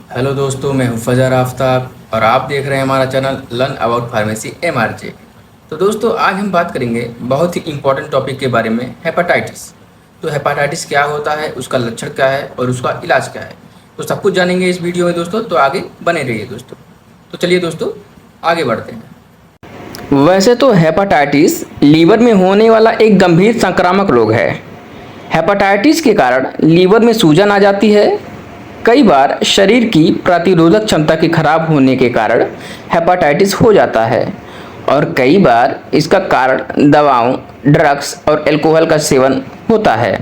Hello दोस्तों, मैं हूं फजर आफ्ताब और आप देख रहे हैं हमारा channel learn about pharmacy MRJ। तो दोस्तों, आज हम बात करेंगे बहुत ही इम्पोर्टेंट टॉपिक के बारे में, हेपाटाइटिस। तो हेपाटाइटिस क्या होता है, उसका लक्षण क्या है और उसका इलाज क्या है, तो सब कुछ जानेंगे इस वीडियो में दोस्तों। तो आगे बने रहिए दोस्तों। तो चलिए दोस्तों, आगे बढ़ते हैं। वैसे तो हेपाटाइटिस लीवर में होने वाला एक गंभीर संक्रामक रोग है। हेपाटाइटिस के कारण लीवर में सूजन आ जाती है। कई बार शरीर की प्रतिरोधक क्षमता के खराब होने के कारण हेपाटाइटिस हो जाता है और कई बार इसका कारण दवाओं, ड्रग्स और अल्कोहल का सेवन होता है।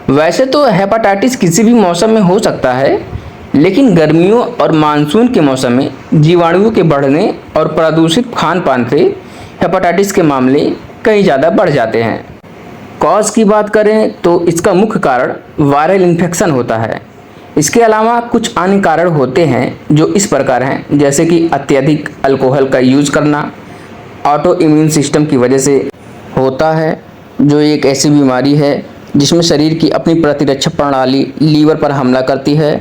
वैसे तो हेपाटाइटिस किसी भी मौसम में हो सकता है, लेकिन गर्मियों और मानसून के मौसम में जीवाणुओं के बढ़ने और प्रदूषित खान पान से हेपाटाइटिस के मामले कहीं ज़्यादा बढ़ जाते हैं। कॉज की बात करें तो इसका मुख्य कारण वायरल इन्फेक्शन होता है। इसके अलावा कुछ अन्य कारण होते हैं जो इस प्रकार हैं, जैसे कि अत्यधिक अल्कोहल का यूज करना, ऑटो इम्यून सिस्टम की वजह से होता है, जो एक ऐसी बीमारी है जिसमें शरीर की अपनी प्रतिरक्षा प्रणाली लीवर पर हमला करती है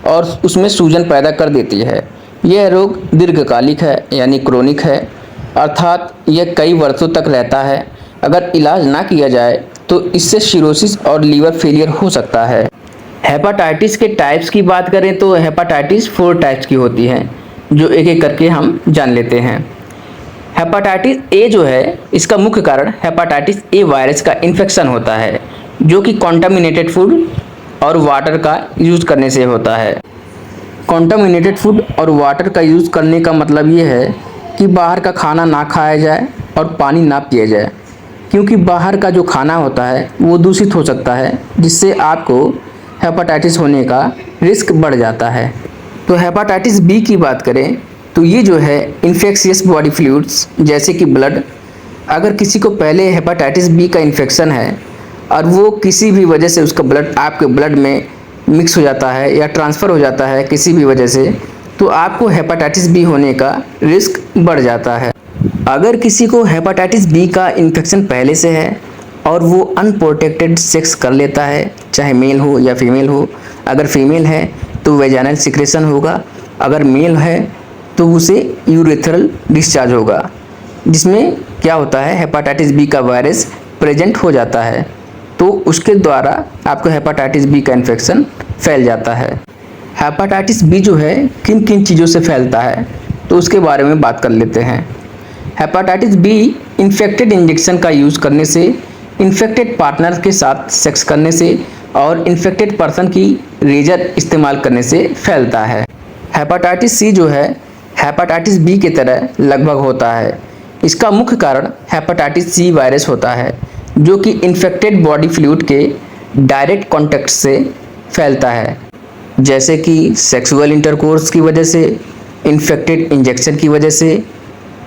और उसमें सूजन पैदा कर देती है। यह रोग दीर्घकालिक है यानी क्रोनिक है, अर्थात यह कई वर्षों तक रहता है। अगर इलाज ना किया जाए तो इससे सिरोसिस और लीवर फेलियर हो सकता है। हेपाटाइटिस के टाइप्स की बात करें तो हेपाटाइटिस 4 टाइप्स की होती हैं, जो एक एक करके हम जान लेते हैं। हेपाटाइटिस ए जो है, इसका मुख्य कारण हेपाटाइटिस ए वायरस का इन्फेक्शन होता है, जो कि कॉन्टामिनेटेड फूड और वाटर का यूज करने से होता है। कॉन्टामिनेटेड फूड और वाटर का यूज करने का मतलब ये है कि बाहर का खाना ना खाया जाए और पानी ना पिया जाए, क्योंकि बाहर का जो खाना होता है वो दूषित हो सकता है, जिससे आपको हेपाटाइटिस होने का रिस्क बढ़ जाता है। तो हेपाटाइटिस बी की बात करें तो ये जो है इन्फेक्शियस बॉडी फ्लूइड्स जैसे कि ब्लड। अगर किसी को पहले हेपाटाइटिस बी का इन्फेक्शन है और वो किसी भी वजह से उसका ब्लड आपके ब्लड में मिक्स हो जाता है या ट्रांसफ़र हो जाता है किसी भी वजह से, तो आपको हेपाटाइटिस बी होने का रिस्क बढ़ जाता है। अगर किसी को हेपाटाइटिस बी का इन्फेक्शन पहले से है और वो अनप्रोटेक्टेड सेक्स कर लेता है, चाहे मेल हो या फीमेल हो। अगर फीमेल है तो वेजाइनल सिक्रेशन होगा, अगर मेल है तो उसे यूरेथ्रल डिस्चार्ज होगा, जिसमें क्या होता है हेपाटाइटिस बी का वायरस प्रेजेंट हो जाता है, तो उसके द्वारा आपको हेपाटाइटिस बी का इन्फेक्शन फैल जाता है। हेपाटाइटिस बी जो है किन किन चीज़ों से फैलता है, तो उसके बारे में बात कर लेते हैं। हेपाटाइटिस बी इन्फेक्टेड इंजेक्शन का यूज़ करने से, इन्फेक्टेड पार्टनर के साथ सेक्स करने से और इन्फेक्टेड पर्सन की रेजर इस्तेमाल करने से फैलता है। हेपाटाइटिस सी जो है हेपाटाइटिस बी की तरह लगभग होता है। इसका मुख्य कारण हेपाटाइटिस सी वायरस होता है, जो कि इन्फेक्टेड बॉडी फ्लूइड के डायरेक्ट कॉन्टैक्ट से फैलता है, जैसे कि सेक्सुअल इंटरकोर्स की वजह से, इन्फेक्टेड इंजेक्शन की वजह से।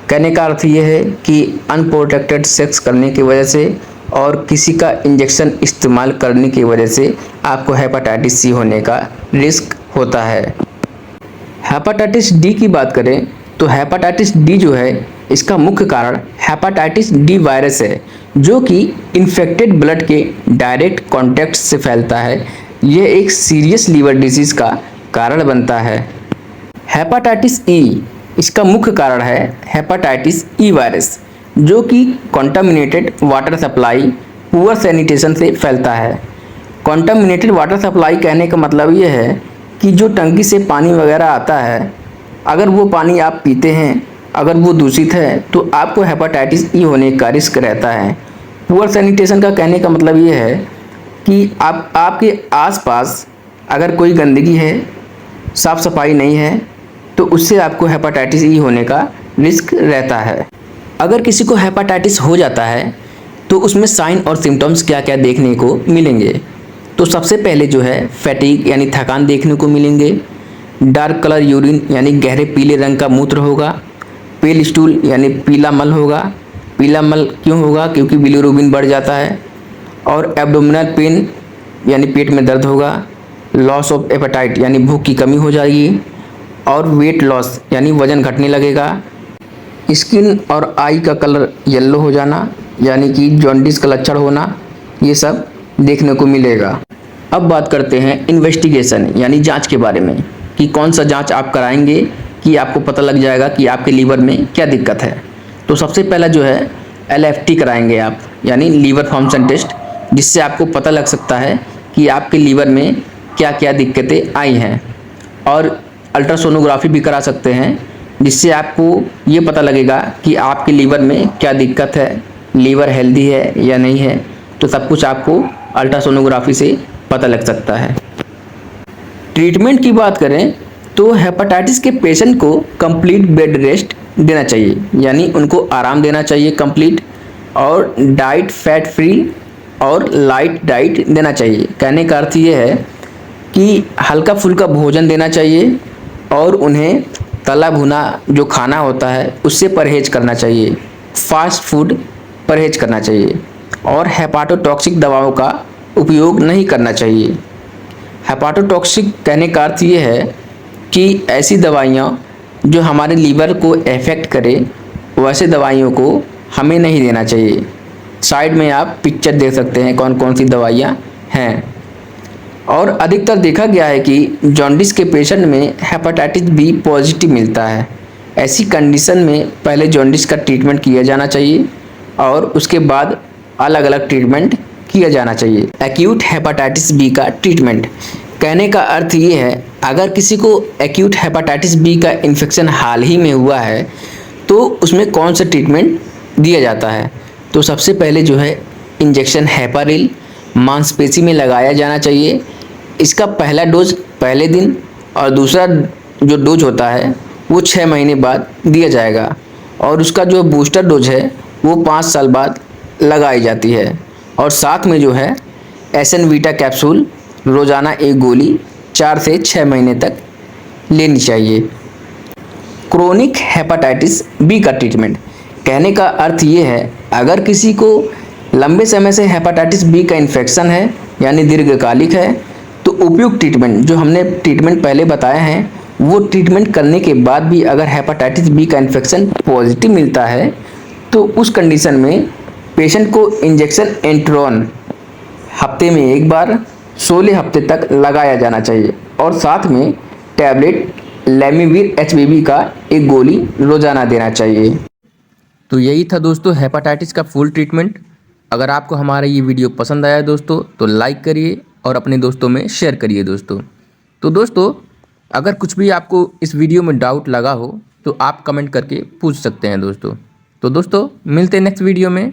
कहने का अर्थ ये है कि अनप्रोटेक्टेड सेक्स करने की वजह से और किसी का इंजेक्शन इस्तेमाल करने की वजह से आपको हेपाटाइटिस सी होने का रिस्क होता है। हेपाटाइटिस डी की बात करें तो हेपाटाइटिस डी जो है, इसका मुख्य कारण हेपाटाइटिस डी वायरस है, जो कि इन्फेक्टेड ब्लड के डायरेक्ट कॉन्टैक्ट से फैलता है। यह एक सीरियस लीवर डिजीज़ का कारण बनता है। हेपाटाइटिस ई, इसका मुख्य कारण है हेपाटाइटिस ई वायरस, जो कि contaminated water supply, poor sanitation से फैलता है। कॉन्टामिनेटेड वाटर सप्लाई कहने का मतलब ये है कि जो टंकी से पानी वगैरह आता है, अगर वो पानी आप पीते हैं, अगर वो दूषित है, तो आपको हेपाटाइटिस ई होने का रिस्क रहता है। पुअर सैनिटेशन का कहने का मतलब ये है कि आपके आसपास अगर कोई गंदगी है, साफ़ सफाई नहीं है, तो उससे आपको हेपाटाइटिस ई होने का रिस्क रहता है। अगर किसी को हेपाटाइटिस हो जाता है तो उसमें साइन और सिम्टम्स क्या क्या देखने को मिलेंगे, तो सबसे पहले जो है फैटीग यानी थकान देखने को मिलेंगे। डार्क कलर यूरिन यानी गहरे पीले रंग का मूत्र होगा। पेल स्टूल यानी पीला मल होगा। पीला मल क्यों होगा? क्योंकि बिलिरुबिन बढ़ जाता है। और एब्डोमिनल पेन यानी पेट में दर्द होगा। लॉस ऑफ एपेटाइट यानी भूख की कमी हो जाएगी। और वेट लॉस यानी वजन घटने लगेगा। स्किन और आई का कलर येलो हो जाना यानी कि जॉन्डिस का लक्षण होना, ये सब देखने को मिलेगा। अब बात करते हैं इन्वेस्टिगेशन यानी जांच के बारे में कि कौन सा जांच आप कराएंगे कि आपको पता लग जाएगा कि आपके लीवर में क्या दिक्कत है। तो सबसे पहला जो है LFT कराएंगे आप, यानी लीवर फंक्शन टेस्ट, जिससे आपको पता लग सकता है कि आपके लीवर में क्या क्या दिक्कतें आई हैं। और अल्ट्रासोनोग्राफी भी करा सकते हैं, जिससे आपको ये पता लगेगा कि आपके लीवर में क्या दिक्कत है, लीवर हेल्दी है या नहीं है। तो सब कुछ आपको अल्ट्रासोनोग्राफी से पता लग सकता है। ट्रीटमेंट की बात करें तो हेपेटाइटिस के पेशेंट को कंप्लीट बेड रेस्ट देना चाहिए, यानी उनको आराम देना चाहिए कंप्लीट, और डाइट फैट फ्री और लाइट डाइट देना चाहिए। कहने का अर्थ ये है कि हल्का फुल्का भोजन देना चाहिए और उन्हें तला भुना जो खाना होता है उससे परहेज करना चाहिए, फास्ट फूड परहेज करना चाहिए, और हेपाटोटॉक्सिक दवाओं का उपयोग नहीं करना चाहिए। हेपाटोटॉक्सिक कहने का अर्थ ये है कि ऐसी दवाइयाँ जो हमारे लीवर को अफेक्ट करे, वैसे दवाइयों को हमें नहीं देना चाहिए। साइड में आप पिक्चर देख सकते हैं कौन कौन सी दवाइयाँ हैं। और अधिकतर देखा गया है कि जॉन्डिस के पेशेंट में हेपेटाइटिस बी पॉजिटिव मिलता है। ऐसी कंडीशन में पहले जॉन्डिस का ट्रीटमेंट किया जाना चाहिए और उसके बाद अलग अलग ट्रीटमेंट किया जाना चाहिए। एक्यूट हेपेटाइटिस बी का ट्रीटमेंट कहने का अर्थ ये है, अगर किसी को एक्यूट हेपेटाइटिस बी का इन्फेक्शन हाल ही में हुआ है तो उसमें कौन सा ट्रीटमेंट दिया जाता है। तो सबसे पहले जो है इंजेक्शन हेपारिल मांसपेशी में लगाया जाना चाहिए। इसका पहला डोज पहले दिन और दूसरा जो डोज होता है वो 6 महीने बाद दिया जाएगा, और उसका जो बूस्टर डोज है वो 5 साल बाद लगाई जाती है। और साथ में जो है एसएनवीटा कैप्सूल रोज़ाना 1 गोली 4 से 6 महीने तक लेनी चाहिए। क्रोनिक हेपेटाइटिस बी का ट्रीटमेंट कहने का अर्थ ये है, अगर किसी को लंबे समय से हेपेटाइटिस बी का इन्फेक्शन है यानी दीर्घकालिक है, तो उपयुक्त ट्रीटमेंट जो हमने ट्रीटमेंट पहले बताए हैं वो ट्रीटमेंट करने के बाद भी अगर हेपेटाइटिस बी का इन्फेक्शन पॉजिटिव मिलता है तो उस कंडीशन में पेशेंट को इंजेक्शन एंट्रोन हफ्ते में 1 बार 16 हफ्ते तक लगाया जाना चाहिए, और साथ में टैबलेट लेमिवीर HBV का 1 गोली रोज़ाना देना चाहिए। तो यही था दोस्तों हेपेटाइटिस का फुल ट्रीटमेंट। अगर आपको हमारा ये वीडियो पसंद आया दोस्तों तो लाइक करिए और अपने दोस्तों में शेयर करिए दोस्तों। तो दोस्तों अगर कुछ भी आपको इस वीडियो में डाउट लगा हो तो आप कमेंट करके पूछ सकते हैं दोस्तों। तो दोस्तों मिलते हैं नेक्स्ट वीडियो में।